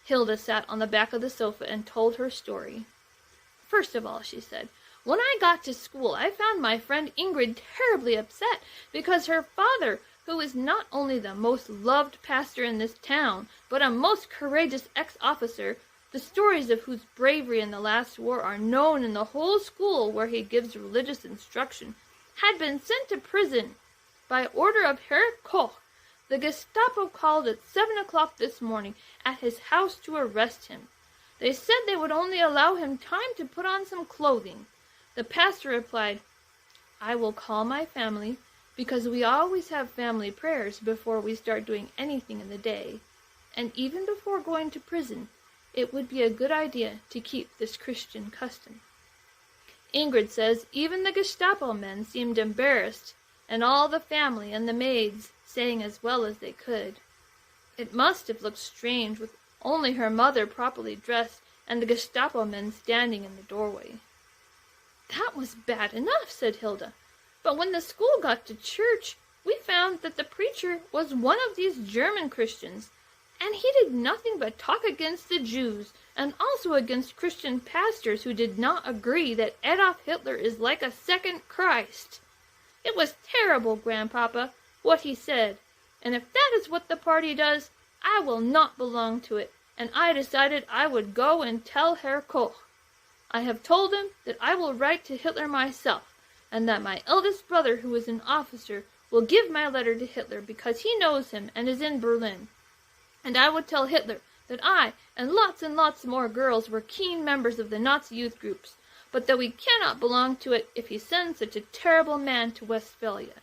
Hilda sat on the back of the sofa and told her story. "First of all," she said, "when I got to school I found my friend Ingrid terribly upset because her father, who is not only the most loved pastor in this town, but a most courageous ex-officer, the stories of whose bravery in the last war are known in the whole school where he gives religious instruction, had been sent to prison by order of Herr Koch. The Gestapo called at 7 o'clock this morning at his house to arrest him. They said they would only allow him time to put on some clothing. The pastor replied, 'I will call my family, because we always have family prayers before we start doing anything in the day, and even before going to prison, it would be a good idea to keep this Christian custom.' Ingrid says even the Gestapo men seemed embarrassed, and all the family and the maids sang as well as they could. It must have looked strange with only her mother properly dressed and the Gestapo men standing in the doorway." "That was bad enough," said Hilda. "But when the school got to church, we found that the preacher was one of these German Christians, and he did nothing but talk against the Jews, and also against Christian pastors who did not agree that Adolf Hitler is like a second Christ. It was terrible, Grandpapa, what he said, and if that is what the party does, I will not belong to it, and I decided I would go and tell Herr Koch. I have told him that I will write to Hitler myself, and that my eldest brother, who is an officer, will give my letter to Hitler because he knows him and is in Berlin. And I would tell Hitler that I and lots more girls were keen members of the Nazi youth groups, but that we cannot belong to it if he sends such a terrible man to Westphalia."